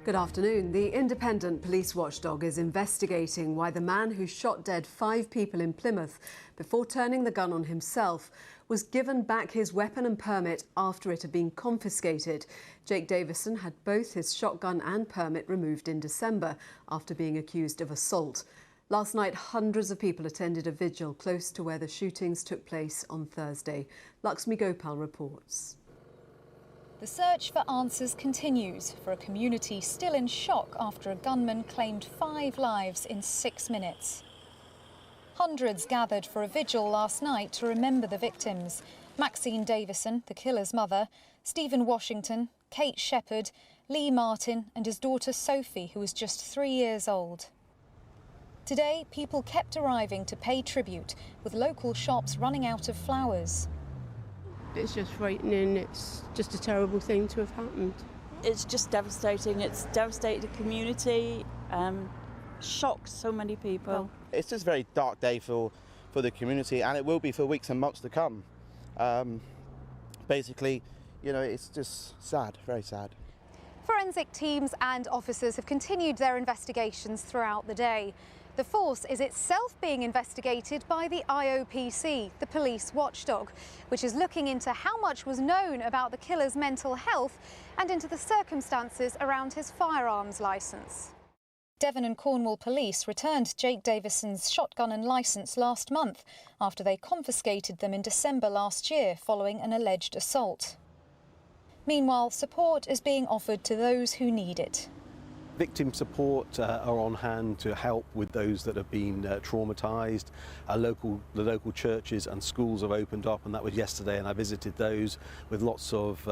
Good afternoon. The independent police watchdog is investigating why the man who shot dead 5 people in Plymouth before turning the gun on himself was given back his weapon and permit after it had been confiscated. Jake Davison had both his shotgun and permit removed in December after being accused of assault. Last night, hundreds of people attended a vigil close to where the shootings took place on Thursday. Lakshmi Gopal reports. The search for answers continues for a community still in shock after a gunman claimed 5 lives in 6 minutes. Hundreds gathered for a vigil last night to remember the victims. Maxine Davison, the killer's mother, Stephen Washington, Kate Shepherd, Lee Martin and his daughter Sophie, who was just 3 years old. Today, people kept arriving to pay tribute, with local shops running out of flowers. It's just frightening. It's just a terrible thing to have happened. It's just devastating. It's devastated the community, shocked so many people. It's just a very dark day for the community, and it will be for weeks and months to come. Basically, you know, it's just sad, very sad. Forensic teams and officers have continued their investigations throughout the day. The force is itself being investigated by the IOPC, the police watchdog, which is looking into how much was known about the killer's mental health and into the circumstances around his firearms licence. Devon and Cornwall police returned Jake Davison's shotgun and licence last month after they confiscated them in December last year following an alleged assault. Meanwhile, support is being offered to those who need it. Victim support are on hand to help with those that have been traumatised. The local churches and schools have opened up, and that was yesterday, and I visited those with lots of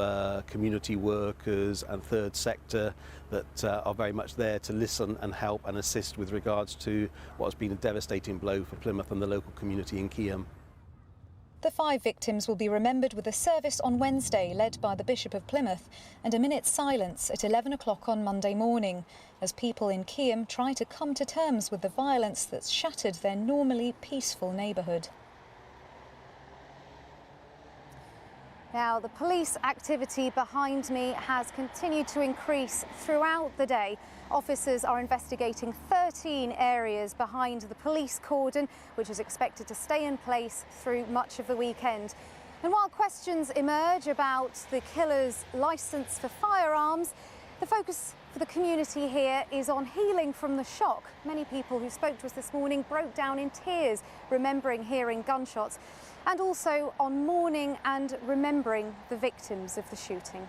community workers and third sector that are very much there to listen and help and assist with regards to what has been a devastating blow for Plymouth and the local community in Keyham. The 5 victims will be remembered with a service on Wednesday led by the Bishop of Plymouth and a minute's silence at 11 o'clock on Monday morning as people in Keyham try to come to terms with the violence that's shattered their normally peaceful neighbourhood. Now, the police activity behind me has continued to increase throughout the day. Officers are investigating 13 areas behind the police cordon, which is expected to stay in place through much of the weekend. And while questions emerge about the killer's licence for firearms, the focus for the community here is on healing from the shock. Many people who spoke to us this morning broke down in tears, remembering hearing gunshots, and also on mourning and remembering the victims of the shooting.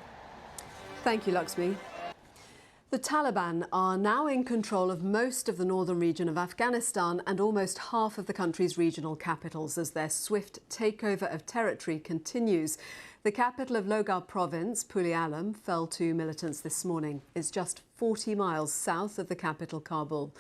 Thank you, Lakshmi. The Taliban are now in control of most of the northern region of Afghanistan and almost half of the country's regional capitals as their swift takeover of territory continues. The capital of Logar province, Puli-Alam, fell to militants this morning. It's just 40 miles south of the capital, Kabul.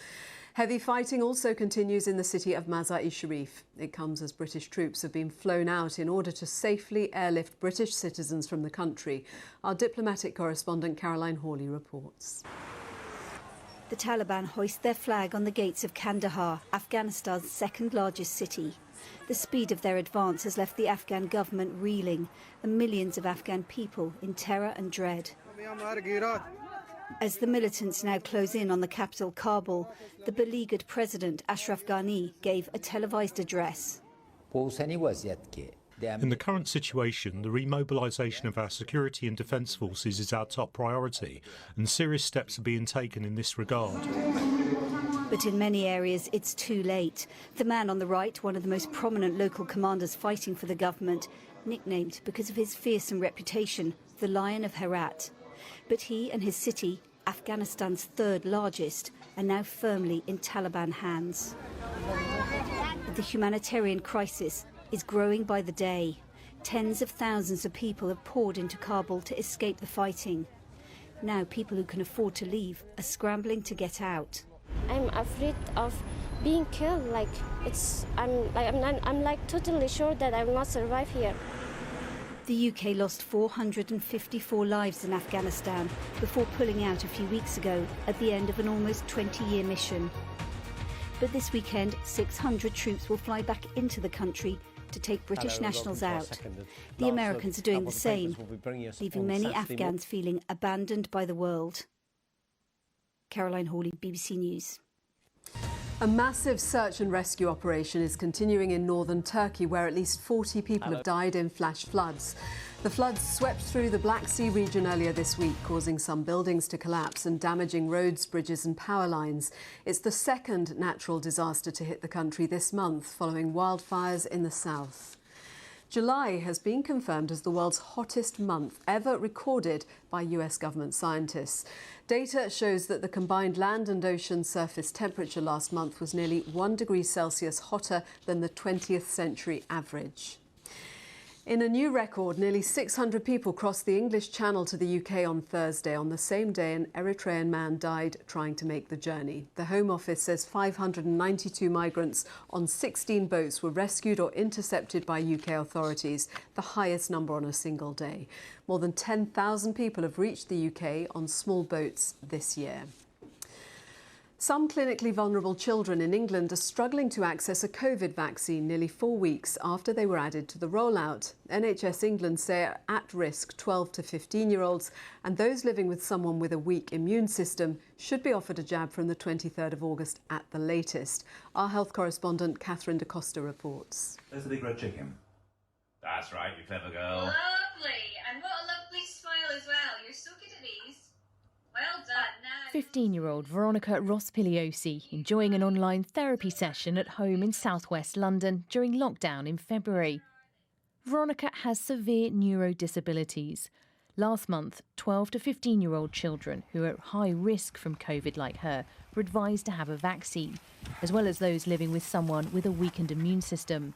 Heavy fighting also continues in the city of Mazar-i-Sharif. It comes as British troops have been flown out in order to safely airlift British citizens from the country. Our diplomatic correspondent Caroline Hawley reports. The Taliban hoist their flag on the gates of Kandahar, Afghanistan's second largest city. The speed of their advance has left the Afghan government reeling and millions of Afghan people in terror and dread. As the militants now close in on the capital, Kabul, the beleaguered president, Ashraf Ghani, gave a televised address. In the current situation, the remobilisation of our security and defence forces is our top priority, and serious steps are being taken in this regard. But in many areas, it's too late. The man on the right, one of the most prominent local commanders fighting for the government, nicknamed because of his fearsome reputation, the Lion of Herat. But he and his city, Afghanistan's third largest, are now firmly in Taliban hands. The humanitarian crisis is growing by the day. Tens of thousands of people have poured into Kabul to escape the fighting. Now people who can afford to leave are scrambling to get out. I'm afraid of being killed. I'm totally sure that I will not survive here. The UK lost 454 lives in Afghanistan before pulling out a few weeks ago at the end of an almost 20-year mission. But this weekend, 600 troops will fly back into the country to take British nationals out. The Americans are doing the same, leaving many Afghans feeling abandoned by the world. Caroline Hawley, BBC News. A massive search and rescue operation is continuing in northern Turkey, where at least 40 people have died in flash floods. The floods swept through the Black Sea region earlier this week, causing some buildings to collapse and damaging roads, bridges and power lines. It's the second natural disaster to hit the country this month, following wildfires in the south. July has been confirmed as the world's hottest month ever recorded by US government scientists. Data shows that the combined land and ocean surface temperature last month was nearly 1 degree Celsius hotter than the 20th century average. In a new record, nearly 600 people crossed the English Channel to the UK on Thursday. On the same day, an Eritrean man died trying to make the journey. The Home Office says 592 migrants on 16 boats were rescued or intercepted by UK authorities, the highest number on a single day. More than 10,000 people have reached the UK on small boats this year. Some clinically vulnerable children in England are struggling to access a COVID vaccine nearly 4 weeks after they were added to the rollout. NHS England say at risk 12 to 15-year-olds and those living with someone with a weak immune system should be offered a jab from the 23rd of August at the latest. Our health correspondent Catherine da Costa reports. There's the big red chicken. That's right, you clever girl. Lovely, and what a lovely smile as well. You're so good at these. Well done. 15-year-old Veronica Rospiliosi enjoying an online therapy session at home in southwest London during lockdown in February. Veronica has severe neurodisabilities. Last month, 12 to 15-year-old children who are at high risk from COVID like her were advised to have a vaccine, as well as those living with someone with a weakened immune system.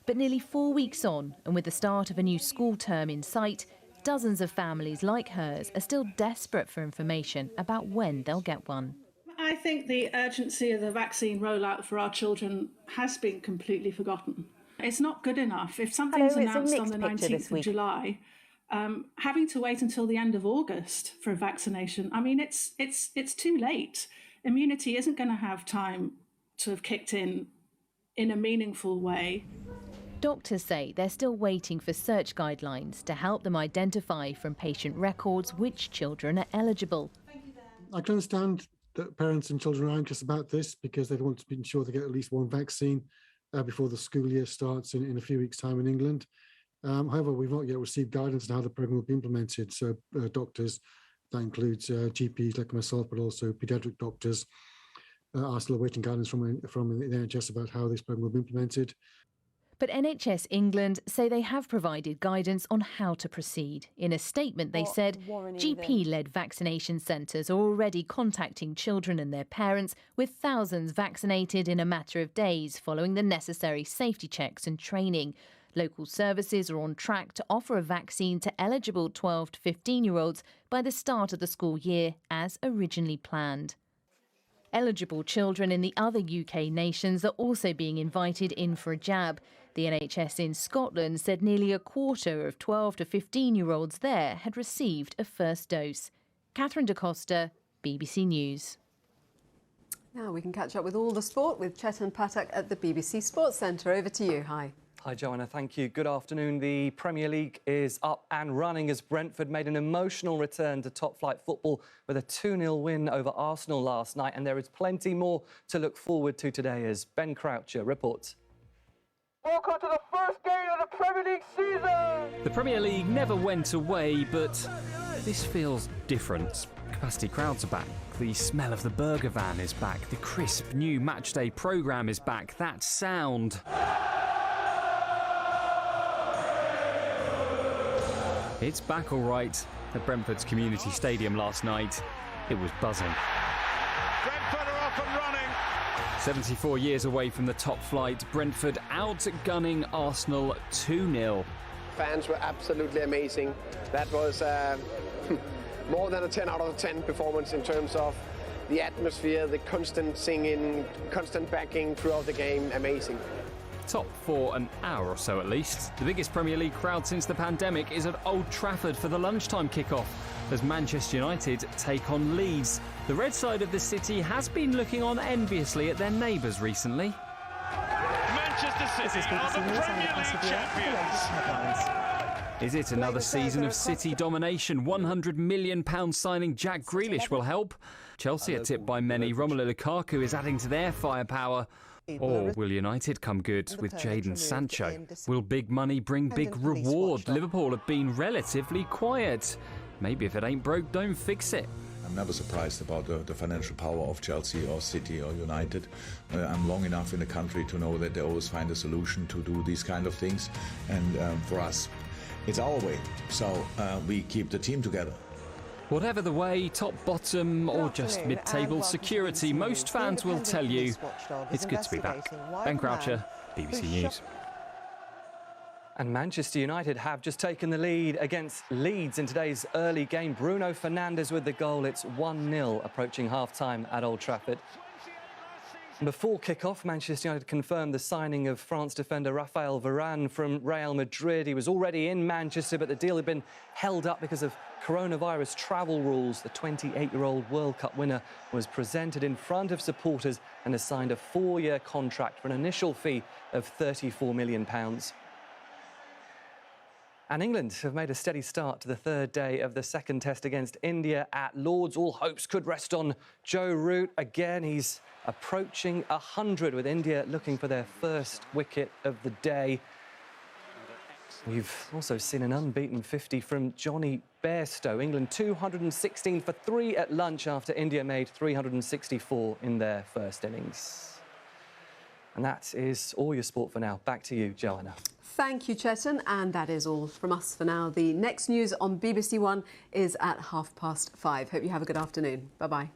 But nearly 4 weeks on, and with the start of a new school term in sight, dozens of families like hers are still desperate for information about when they'll get one. I think the urgency of the vaccine rollout for our children has been completely forgotten. It's not good enough. If something's announced on the 19th of July, having to wait until the end of August for a vaccination, I mean, it's too late. Immunity isn't going to have time to have kicked in a meaningful way. Doctors say they're still waiting for search guidelines to help them identify from patient records which children are eligible. I can understand that parents and children are anxious about this because they want to be sure they get at least one vaccine before the school year starts in a few weeks' time in England. However, we've not yet received guidance on how the programme will be implemented. So doctors, that includes GPs like myself, but also paediatric doctors, are still awaiting guidance from the NHS about how this programme will be implemented. But NHS England say they have provided guidance on how to proceed. In a statement, they said GP-led vaccination centres are already contacting children and their parents, with thousands vaccinated in a matter of days following the necessary safety checks and training. Local services are on track to offer a vaccine to eligible 12 to 15-year-olds by the start of the school year, as originally planned. Eligible children in the other UK nations are also being invited in for a jab. The NHS in Scotland said nearly a quarter of 12 to 15-year-olds there had received a first dose. Catherine da Costa, BBC News. Now we can catch up with all the sport with Chetan Pathak at the BBC Sports Centre. Over to you. Hi. Hi, Joanna. Thank you. Good afternoon. The Premier League is up and running as Brentford made an emotional return to top-flight football with a 2-0 win over Arsenal last night. And there is plenty more to look forward to today as Ben Croucher reports. Welcome to the first game of the Premier League season! The Premier League never went away, but this feels different. Capacity crowds are back. The smell of the burger van is back. The crisp new matchday programme is back. That sound... It's back all right. At Brentford's Community Stadium last night, it was buzzing. Brentford are off and running. 74 years away from the top flight, Brentford outgunning Arsenal 2-0. Fans were absolutely amazing. That was more than a 10 out of 10 performance in terms of the atmosphere, the constant singing, constant backing throughout the game. Amazing. Top for an hour or so at least. The biggest Premier League crowd since the pandemic is at Old Trafford for the lunchtime kickoff as Manchester United take on Leeds. The red side of the city has been looking on enviously at their neighbours recently. Manchester City are the Premier League champions. Is it another season of City domination? £100 million signing Jack Grealish will help. Chelsea are tipped by many. Romelu Lukaku is adding to their firepower. Or will United come good with Jadon Sancho? Will big money bring big reward? Liverpool have been relatively quiet. Maybe if it ain't broke, don't fix it. I'm never surprised about the financial power of Chelsea or City or United. I'm long enough in the country to know that they always find a solution to do these kind of things. And for us, it's our way. So we keep the team together. Whatever the way, top, bottom, or just mid-table security, most fans will tell you it's good to be back. Ben Croucher, BBC News. And Manchester United have just taken the lead against Leeds in today's early game. Bruno Fernandes with the goal. It's 1-0 approaching half-time at Old Trafford. Before kick-off, Manchester United confirmed the signing of France defender Raphael Varane from Real Madrid. He was already in Manchester, but the deal had been held up because of coronavirus travel rules. The 28-year-old World Cup winner was presented in front of supporters and has signed a 4-year contract for an initial fee of £34 million. And England have made a steady start to the third day of the second test against India at Lord's. All hopes could rest on Joe Root. Again, he's approaching 100 with India looking for their first wicket of the day. We've also seen an unbeaten 50 from Johnny Bairstow. England 216 for 3 at lunch after India made 364 in their first innings. And that is all your sport for now. Back to you, Joanna. Thank you, Chetan, and that is all from us for now. The next news on BBC One is at 5:30. Hope you have a good afternoon. Bye-bye.